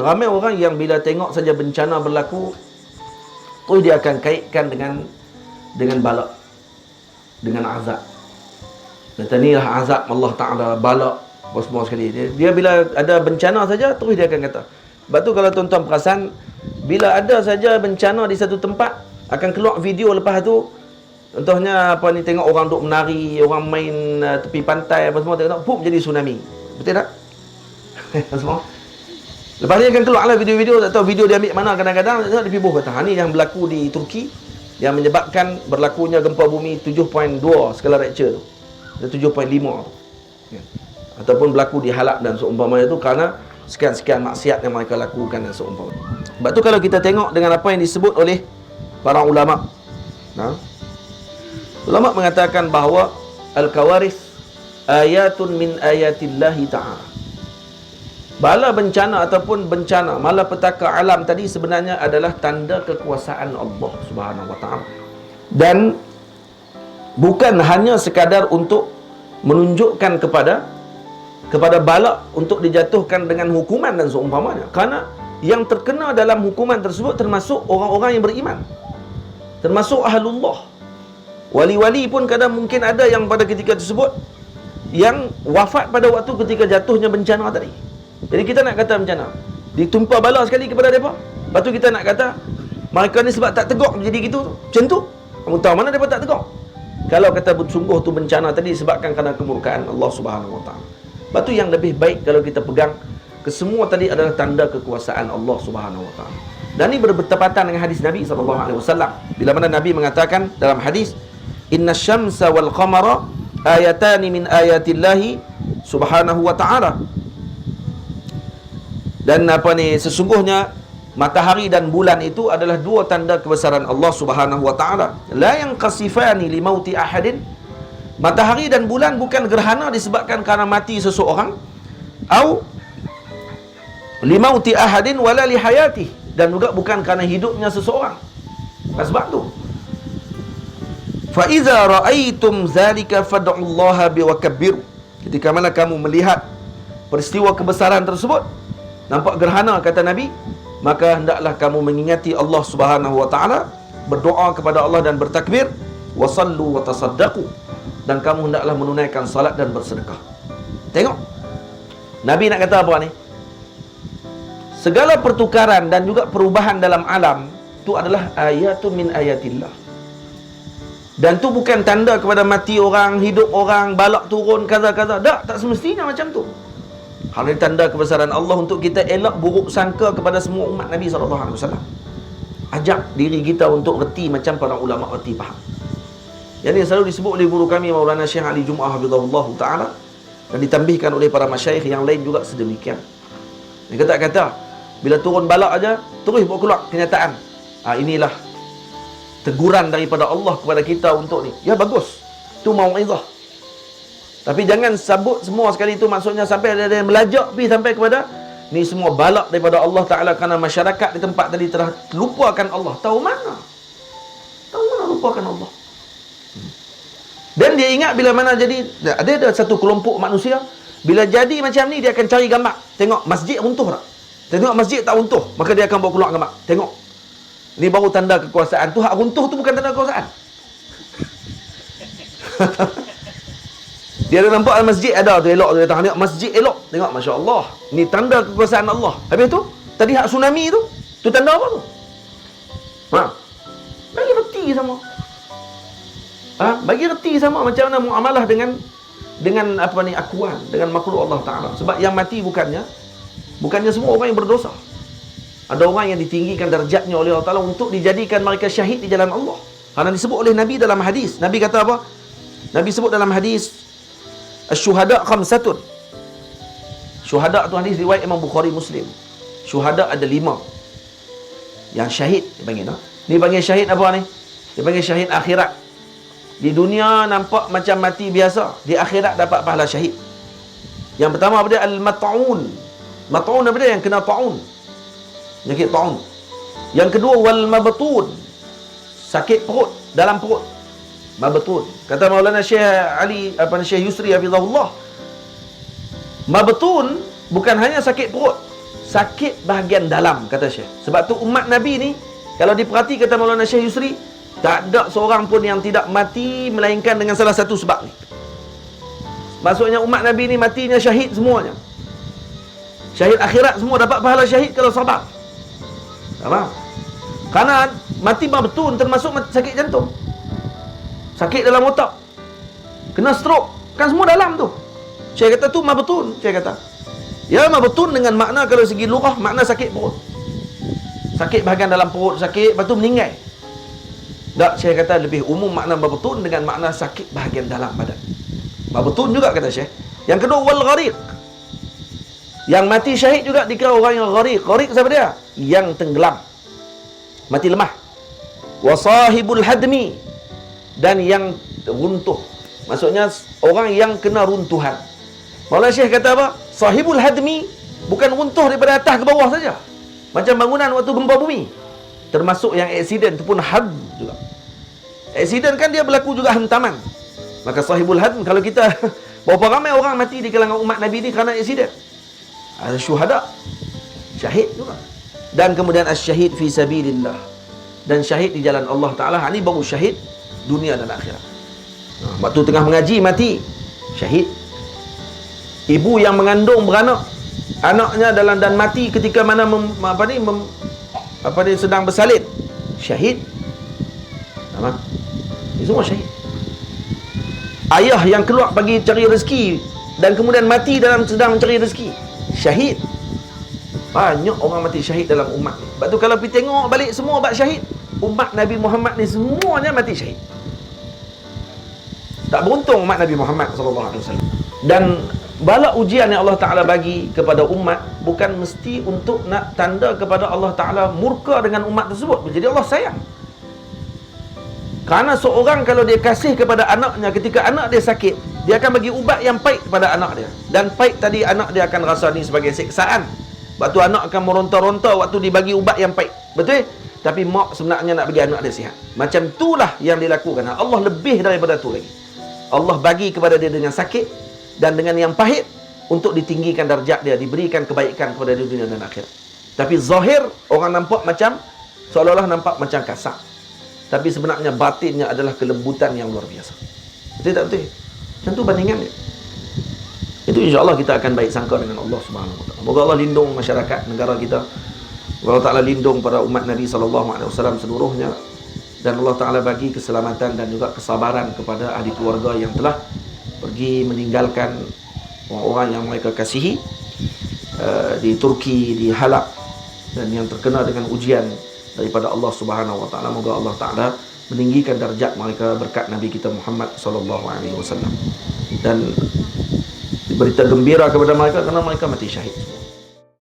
ramai orang yang bila tengok saja bencana berlaku, terus dia akan kaitkan dengan bala, dengan azab. Kata ni lah azab Allah Ta'ala, bala, semua sekali. Dia bila ada bencana saja, terus dia akan kata. Sebab tu kalau tuan-tuan perasan, bila ada saja bencana di satu tempat, akan keluar video lepas tu. Contohnya apa ni, tengok orang duk menari, orang main tepi pantai apa semua, tengok pum jadi tsunami. Betul tak? Semua. Lepas ni akan keluarlah video-video, tak tahu video dia ambil mana, kadang-kadang dia pergi buh kata, ni yang berlaku di Turki yang menyebabkan berlakunya gempa bumi 7.2 skala Richter tu. 7.5 tu. Ya. Ataupun berlaku di Halab dan seumpamanya tu kerana sekian-sekian maksiat yang mereka lakukan dan seumpamanya. Sebab tu kalau kita tengok dengan apa yang disebut oleh para ulama, ulama mengatakan bahawa al-kawaris ayatun min ayatillahi ta'ala. Bala bencana ataupun bencana malapetaka alam tadi sebenarnya adalah tanda kekuasaan Allah Subhanahu wa taala. Dan bukan hanya sekadar untuk menunjukkan kepada bala untuk dijatuhkan dengan hukuman dan seumpamanya. Kerana yang terkena dalam hukuman tersebut termasuk orang-orang yang beriman, termasuk ahlullah. Wali-wali pun kadang mungkin ada yang pada ketika tersebut yang wafat pada waktu ketika jatuhnya bencana tadi. Jadi kita nak kata macam mana? Ditumpa bala sekali kepada mereka. Lepas tu kita nak kata mereka ni sebab tak tegak jadi gitu. Macam tu. Kamu tahu mana mereka tak tegak? Kalau kata sungguh tu bencana tadi disebabkan kerana kemurkaan Allah Subhanahu wa taala. Lepas tu yang lebih baik kalau kita pegang kesemua tadi adalah tanda kekuasaan Allah Subhanahu wa taala. Dan ini bertepatan dengan hadis Nabi SAW. Bila mana Nabi mengatakan dalam hadis, Inna syamsa wal qamara ayatani min ayatillahi subhanahu wa ta'ala. Dan sesungguhnya matahari dan bulan itu adalah dua tanda kebesaran Allah Subhanahu wa ta'ala. La yanqasifani li mauti ahadin. Matahari dan bulan bukan gerhana disebabkan kerana mati seseorang, au li mauti ahadin wala li hayatih, dan juga bukan kerana hidupnya seseorang. Sebab tu fa iza raaitum zalika fad'ullaha biwakabbiru. Ketika mana kamu melihat peristiwa kebesaran tersebut, nampak gerhana kata Nabi, maka hendaklah kamu mengingati Allah Subhanahu wa taala, berdoa kepada Allah dan bertakbir, wasallu wa tasaddaqu, dan kamu hendaklah menunaikan salat dan bersedekah. Tengok Nabi nak kata apa ni? Segala pertukaran dan juga perubahan dalam alam itu adalah ayatun min ayatillah. Dan tu bukan tanda kepada mati orang, hidup orang, balak turun, kaza-kaza. Tak semestinya macam tu. Hal ini tanda kebesaran Allah untuk kita elak buruk sangka kepada semua umat Nabi SAW. Ajak diri kita untuk reti macam para ulama reti faham. Yang ini selalu disebut oleh guru kami Maulana Syekh Ali Jum'ah hafizahullah ta'ala, dan ditambihkan oleh para masyayikh yang lain juga sedemikian. Dia kata bila turun balak aja terus buat keluar kenyataan. Inilah teguran daripada Allah kepada kita untuk ni. Ya bagus. Tu mau'izah. Tapi jangan sabut semua sekali tu, maksudnya sampai ada yang melajak pergi sampai kepada ni semua balak daripada Allah Ta'ala kerana masyarakat di tempat tadi telah lupakan Allah. Tahu mana lupakan Allah. Dan dia ingat bila mana jadi ada satu kelompok manusia, bila jadi macam ni dia akan cari gambar. Tengok masjid runtuh tak? Tengok masjid tak runtuh, maka dia akan bawa keluar gambar. Tengok, ni baru tanda kekuasaan. Tu hak runtuh tu bukan tanda kekuasaan. Dia ada nampak masjid ada tu elok tu, dia tengok masjid elok, tengok masya-Allah, ni tanda kekuasaan Allah. Habis tu tadi hak tsunami tu tanda apa tu? Bagi reti sama. Bagi reti sama macam mana muamalah dengan akuan, dengan makhluk Allah Ta'ala. Sebab yang mati bukannya semua orang yang berdosa. Ada orang yang ditinggikan darjatnya oleh Allah Ta'ala untuk dijadikan mereka syahid di jalan Allah. Kerana disebut oleh Nabi dalam hadis. Nabi kata apa? Nabi sebut dalam hadis, Asy-syuhada khamsatun. Syuhada tu hadis riwayat Imam Bukhari Muslim. Syuhada ada 5. Yang syahid dia panggil. Ni panggil syahid apa ni? Dia panggil syahid akhirat. Di dunia nampak macam mati biasa, di akhirat dapat pahala syahid. Yang pertama apa dia? Al-mat'un. Mat'un apa dia? Yang kena ta'un, penyakit ta'un. Yang kedua wal mabtun, sakit perut, dalam perut, mabtun. Kata Maulana Syekh Ali Syekh Yusri hafizahullah, mabtun bukan hanya sakit perut, sakit bahagian dalam, kata Syekh. Sebab tu umat Nabi ni, kalau diperhati, kata Maulana Syekh Yusri, tak ada seorang pun yang tidak mati melainkan dengan salah satu sebab ni. Maksudnya umat Nabi ni matinya syahid semuanya. Syahid akhirat semua dapat pahala syahid kalau sabar. Faham? Kerana mati betul termasuk sakit jantung, sakit dalam otak, kena stroke, kan semua dalam tu. Syekh kata tu mabtun. Syekh kata ya, mabtun dengan makna, kalau segi lughah, makna sakit perut, sakit bahagian dalam perut, sakit, lepas tu meninggal. Tak, Syekh kata lebih umum makna mabtun dengan makna sakit bahagian dalam badan. Mabtun juga, kata Syekh. Yang kedua, wal ghariq. Yang mati syahid juga dikira orang yang ghariq. Ghariq siapa dia? Yang tenggelam, mati lemah. Wa sahibul hadmi, dan yang runtuh. Maksudnya orang yang kena runtuhan. Maulana Syekh kata apa? Sahibul hadmi bukan runtuh daripada atas ke bawah saja, macam bangunan waktu gempa bumi. Termasuk yang aksiden tu pun had juga. Aksiden kan dia berlaku juga hentaman. Maka sahibul hadm, kalau kita berapa ramai orang mati di kalangan umat Nabi ni kerana aksiden. Ada syuhada, syahid juga. Dan kemudian as-syahid fi sabilillah, dan syahid di jalan Allah Ta'ala. Ini baru syahid dunia dan akhirat. Waktu tengah mengaji mati, syahid. Ibu yang mengandung beranak, anaknya dalam dan mati ketika mana sedang bersalin, syahid. Ini semua syahid. Ayah yang keluar pergi cari rezeki dan kemudian mati dalam sedang mencari rezeki, syahid. Banyak orang mati syahid dalam umat ni. Sebab tu kalau pergi tengok balik semua bab syahid, umat Nabi Muhammad ni semuanya mati syahid. Tak beruntung umat Nabi Muhammad SAW. Dan bala ujian yang Allah Ta'ala bagi kepada umat bukan mesti untuk nak tanda kepada Allah Ta'ala murka dengan umat tersebut. Jadi Allah sayang. Kerana seorang kalau dia kasih kepada anaknya ketika anak dia sakit, dia akan bagi ubat yang pahit kepada anak dia. Dan pahit tadi anak dia akan rasa ni sebagai siksaan. Sebab tu anak akan meronta-ronta waktu dibagi ubat yang pahit. Betul? Tapi mak sebenarnya nak bagi anak dia sihat. Macam itulah yang dilakukan. Allah lebih daripada tu lagi. Allah bagi kepada dia dengan sakit dan dengan yang pahit untuk ditinggikan darjat dia, diberikan kebaikan kepada dia dunia dan akhirat. Tapi zahir orang nampak macam seolah-olah nampak macam kasar, tapi sebenarnya batinnya adalah kelembutan yang luar biasa. Betul tak betul? Macam tu bandingan dia. Itu insya-Allah kita akan baik sangka dengan Allah Subhanahu Wa Taala. Moga Allah lindung masyarakat negara kita. Moga Allah Taala lindung para umat Nabi sallallahu alaihi wasallam seluruhnya, dan Allah Ta'ala bagi keselamatan dan juga kesabaran kepada ahli keluarga yang telah pergi meninggalkan orang-orang yang mereka kasihi di Turki, di Halab, dan yang terkena dengan ujian daripada Allah Subhanahu Wa Ta'ala. Moga Allah Ta'ala meninggikan darjat mereka berkat Nabi kita Muhammad sallallahu alaihi wasallam, dan berita gembira kepada mereka kerana mereka mati syahid.